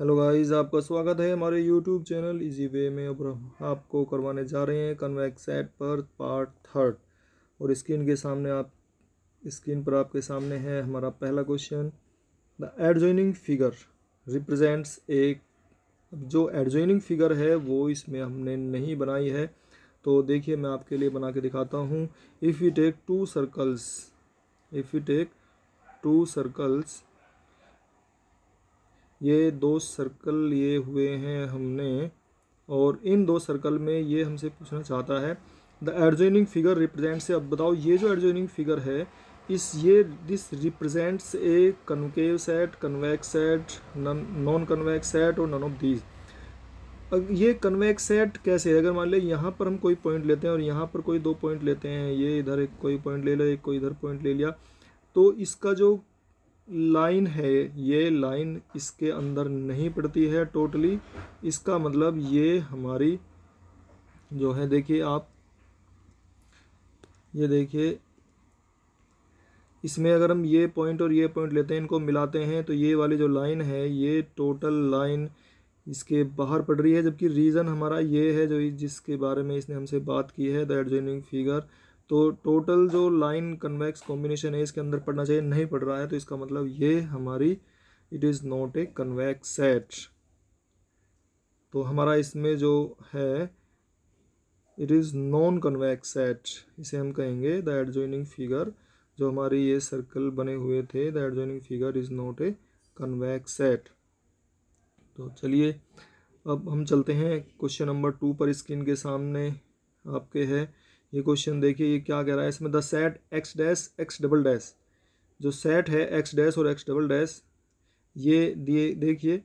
Hello guys, आपका स्वागत है हमारे यूट्यूब चैनल इजी वे में। अब आपको करवाने जा रहे हैं कन्वेक्स सेट पर पार्ट थर्ड। और स्क्रीन पर आपके सामने है हमारा पहला question. The adjoining figure represents a. जो एडजॉइनिंग फिगर है वो इसमें हमने नहीं बनाई है, तो देखिए मैं आपके लिए बना के दिखाता हूँ। If you take two circles, ये दो सर्कल लिए हुए हैं हमने, और इन दो सर्कल में ये हमसे पूछना चाहता है द एडजॉइनिंग फिगर रिप्रेजेंट्स। अब बताओ ये जो एडजॉइनिंग फिगर है this represents a concave set, convex set, non convex set और नन ऑफ दीज। ये कन्वेक्स सेट कैसे है? अगर मान ले यहाँ पर हम कोई पॉइंट लेते हैं और यहाँ पर कोई दो पॉइंट लेते हैं, ये इधर एक कोई पॉइंट ले लिया, एक कोई इधर पॉइंट ले लिया, तो इसका जो लाइन है ये लाइन इसके अंदर नहीं पड़ती है टोटली। इसका मतलब ये हमारी जो है, देखिए आप ये देखिए, इसमें अगर हम ये पॉइंट और ये पॉइंट लेते हैं, इनको मिलाते हैं, तो ये वाली जो लाइन है ये टोटल लाइन इसके बाहर पड़ रही है। जबकि रीज़न हमारा ये है जो जिसके बारे में इसने हमसे बात की है, द एडजॉइनिंग फिगर। तो टोटल जो लाइन कन्वेक्स कॉम्बिनेशन है इसके अंदर पड़ना चाहिए, नहीं पड़ रहा है, तो इसका मतलब ये हमारी it is not a convex set. तो हमारा इसमें जो है it is non convex set, इसे हम कहेंगे द एडजॉइनिंग फिगर। जो हमारी ये सर्कल बने हुए थे, the adjoining figure is not a convex set. तो चलिए अब हम चलते हैं क्वेश्चन नंबर 2 पर। स्क्रीन के सामने आपके है ये क्वेश्चन। देखिए ये क्या कह रहा है इसमें, the set x dash x double dash. जो सेट है एक्स डैश और एक्स डबल डैश ये दिए, देखिए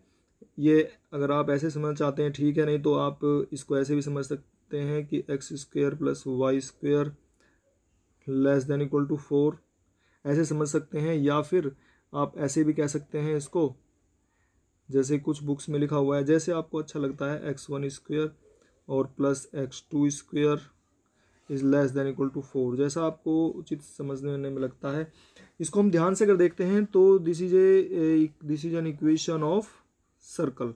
ये अगर आप ऐसे समझना चाहते हैं ठीक है, नहीं तो आप इसको ऐसे भी समझ सकते हैं कि X square plus Y square less than equal to 4, ऐसे समझ सकते हैं। या फिर आप ऐसे भी कह सकते हैं इसको, जैसे कुछ बुक्स में लिखा हुआ है, जैसे आपको अच्छा लगता है, x1 स्क्वेयर और plus x2 square is less than equal to 4, जैसा आपको उचित समझने में लगता है। इसको हम ध्यान से अगर देखते हैं तो this is an equation of circle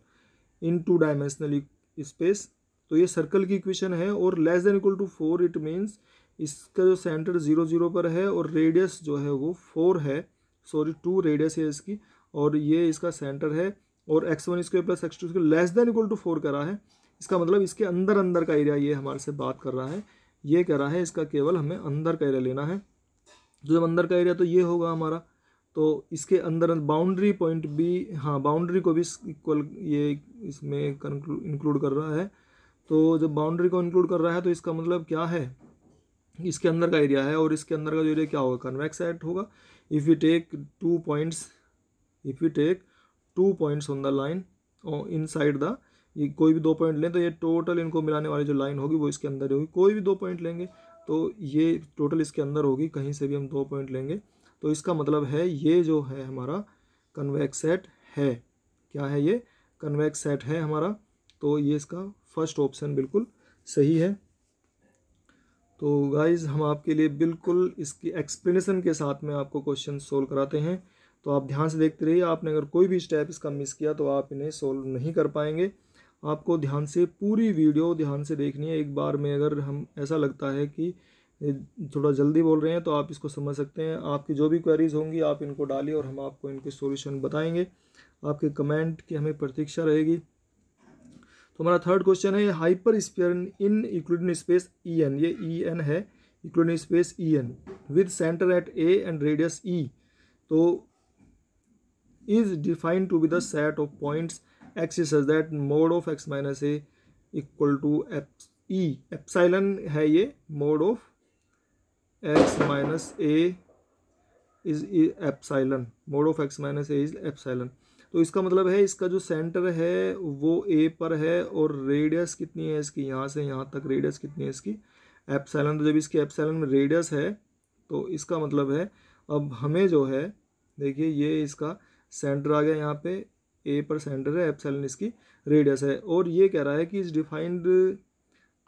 in two dimensional space. तो ये सर्कल की इक्वेशन है, और less than equal to 4 it means इसका जो सेंटर 0 0 पर है और रेडियस जो है वो 4 है, सॉरी 2 रेडियस है इसकी, और ये इसका सेंटर है। और x1 square plus x2 square less than equal to 4 कर रहा है। इसका मतलब इसके अंदर का एरिया ये हमारे से बात कर रहा है, ये कह रहा है इसका केवल हमें अंदर का एरिया लेना है। तो जब अंदर का एरिया तो ये होगा हमारा, तो इसके अंदर बाउंड्री पॉइंट भी, हाँ बाउंड्री को भी इक्वल ये इसमें इंक्लूड कर रहा है। तो जब बाउंड्री को इंक्लूड कर रहा है तो इसका मतलब क्या है, इसके अंदर का एरिया है, और इसके अंदर का जो एरिया क्या होगा, कन्वेक्स सेट होगा। If you take 2 points on the line inside the, ये कोई भी 2 पॉइंट लें तो ये टोटल इनको मिलाने वाली जो लाइन होगी वो इसके अंदर होगी। कोई भी 2 पॉइंट लेंगे तो ये टोटल इसके अंदर होगी, कहीं से भी हम 2 पॉइंट लेंगे तो इसका मतलब है ये जो है हमारा कन्वेक्स सेट है। क्या है ये? कन्वेक्स सेट है हमारा। तो ये इसका फर्स्ट ऑप्शन बिल्कुल सही है। तो गाइज़ हम आपके लिए बिल्कुल इसकी एक्सप्लेनेशन के साथ में आपको क्वेश्चन सोल्व कराते हैं, तो आप ध्यान से देखते रहिए। आपने अगर कोई भी स्टेप इसका मिस किया तो आप इन्हें सोल्व नहीं कर पाएंगे। आपको ध्यान से पूरी वीडियो ध्यान से देखनी है। एक बार में अगर हम ऐसा लगता है कि थोड़ा जल्दी बोल रहे हैं तो आप इसको समझ सकते हैं। आपकी जो भी क्वेरीज होंगी आप इनको डालिए और हम आपको इनके सॉल्यूशन बताएंगे। आपके कमेंट की हमें प्रतीक्षा रहेगी। तो हमारा थर्ड क्वेश्चन है, hyper sphere in Euclidean space EN, ये EN है, Euclidean space EN with centre at A and radius E, तो is defined to be the set of points x such that mod of x minus A equal to E। Epsilon है ये, mod of x minus A is epsilon, mod of x minus A is epsilon. तो इसका मतलब है इसका जो centre है वो A पर है, और रेडियस कितनी है इसकी, यहाँ से यहाँ तक रेडियस कितनी है इसकी, एप्सिलॉन। तो जब इसकी एप्सिलॉन में रेडियस है तो इसका मतलब है अब हमें जो है, देखिए ये इसका सेंटर आ गया, यहाँ पे A पर सेंटर है, एप्सिलॉन इसकी रेडियस है, और ये कह रहा है कि is defined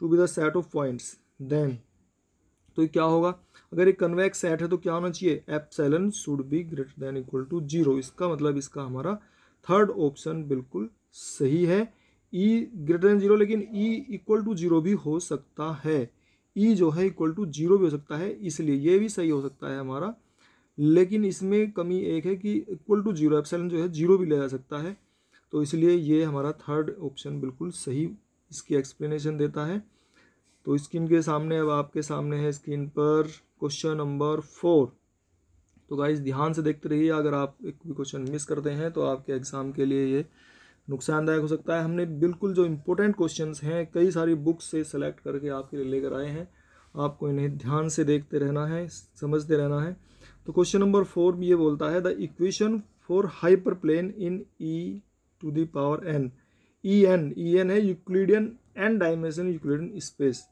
to be the set of points then. तो क्या होगा, अगर एक कन्वेक्स सेट है तो क्या होना चाहिए, epsilon should be greater than equal to 0। इसका मतलब इसका हमारा थर्ड ऑप्शन बिल्कुल सही है। ई ग्रेटर देन 0, लेकिन ई इक्वल टू 0 भी हो सकता है। ई जो है इक्वल टू 0 भी हो सकता है, इसलिए ये भी सही हो सकता है हमारा। लेकिन इसमें कमी एक है कि इक्वल टू 0 एप्सिलॉन जो है 0 भी ले जा सकता है, तो इसलिए ये हमारा थर्ड ऑप्शन बिल्कुल सही इसकी एक्सप्लेनेशन देता है। तो स्क्रीन के सामने, अब आपके सामने है स्क्रीन पर क्वेश्चन नंबर 4। तो गाइस ध्यान से देखते रहिए, अगर आप एक भी क्वेश्चन मिस करते हैं तो आपके एग्जाम के लिए ये नुकसानदायक हो सकता है। हमने बिल्कुल जो इम्पोर्टेंट क्वेश्चंस हैं कई सारी बुक्स से सेलेक्ट करके आपके लिए लेकर आए हैं, आपको इन्हें ध्यान से देखते रहना है, समझते रहना है। तो क्वेश्चन नंबर 4 में ये बोलता है the equation for hyperplane in E to the power N. E N है Euclidean N dimension Euclidean space.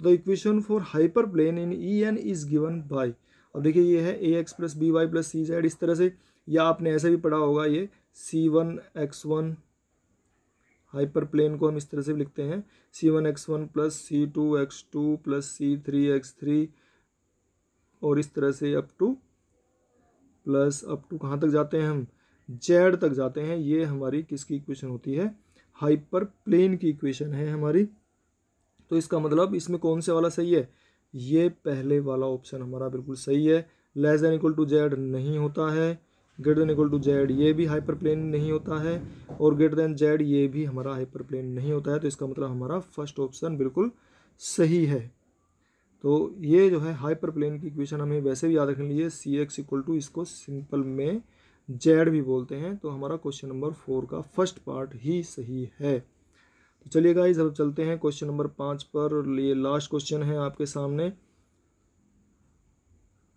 The equation for hyperplane in E N is given by. अब देखिए ये है A X plus B Y plus C Z, इस तरह से, या आपने ऐसे भी पढ़ा होगा ये C1x1 हाइपर प्लेन को हम इस तरह से भी लिखते हैं C1x1 plus C2x2 plus C3x3 और इस तरह से अप टू कहाँ तक जाते हैं हम, जेड तक जाते हैं। ये हमारी किसकी इक्वेशन होती है, हाइपर प्लेन की इक्वेशन है हमारी। तो इसका मतलब इसमें कौन से वाला सही है, ये पहले वाला ऑप्शन हमारा बिल्कुल सही है। Less than equal to Z नहीं होता है, greater than equal to Z ये भी हाइपर प्लेन नहीं होता है, और ग्रेटर देन जेड ये भी हमारा हाइपर प्लेन नहीं होता है। तो इसका मतलब हमारा फर्स्ट ऑप्शन बिल्कुल सही है। तो ये जो है हाइपर प्लेन की इक्वेशन हमें वैसे भी याद रखने लिए Cx इक्वल टू, इसको सिंपल में जेड भी बोलते हैं। तो हमारा क्वेश्चन नंबर 4 का फर्स्ट पार्ट ही सही है। तो चलिए गाइस अब चलते हैं क्वेश्चन नंबर 5 पर, और ये लास्ट क्वेश्चन है आपके सामने।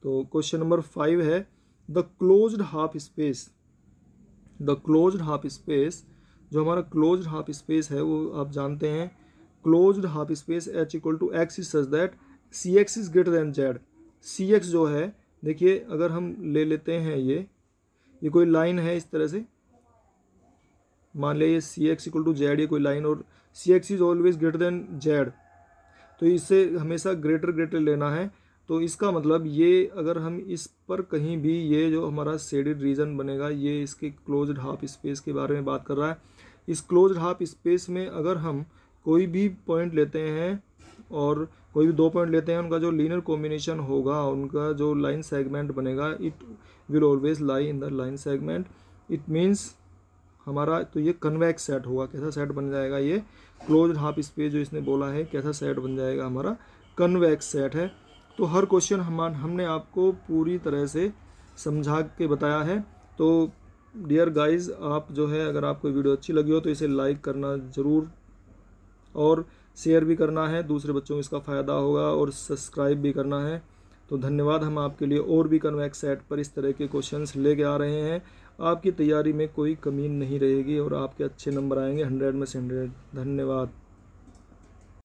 तो क्वेश्चन नंबर 5 है the closed half space. The closed half space, जो हमारा क्लोज्ड हाफ स्पेस है वो आप जानते हैं, closed half space H equal to X is such that Cx is greater than Z. Cx जो है, देखिए अगर हम ले लेते हैं ये कोई लाइन है इस तरह से, मान लिया ये Cx इक्वल टू जेड, ये कोई लाइन, और Cx is always greater than Z, तो इससे हमेशा ग्रेटर लेना है। तो इसका मतलब ये, अगर हम इस पर कहीं भी, ये जो हमारा शेडेड रीजन बनेगा ये इसके क्लोज्ड हाफ स्पेस के बारे में बात कर रहा है। इस क्लोज्ड हाफ स्पेस में अगर हम कोई भी पॉइंट लेते हैं और कोई भी 2 पॉइंट लेते हैं, उनका जो लीनियर कॉम्बिनेशन होगा, उनका जो लाइन सेगमेंट बनेगा, it will always lie in the line segment. It means हमारा तो ये कन्वेक्स सेट होगा। कैसा सेट बन जाएगा, ये क्लोज्ड हाफ स्पेस जो इसने बोला है कैसा सेट बन जाएगा, हमारा कन्वेक्स सेट है। तो हर क्वेश्चन हमने आपको पूरी तरह से समझा के बताया है। तो डियर गाइस, आप जो है, अगर आपको वीडियो अच्छी लगी हो तो इसे लाइक करना ज़रूर, और शेयर भी करना है, दूसरे बच्चों को इसका फ़ायदा होगा, और सब्सक्राइब भी करना है। तो धन्यवाद। हम आपके लिए और भी कन्वेक्स सेट पर इस तरह के क्वेश्चंस लेके आ रहे हैं। आपकी तैयारी में कोई कमी नहीं रहेगी और आपके अच्छे नंबर आएंगे 100 में से 100। धन्यवाद।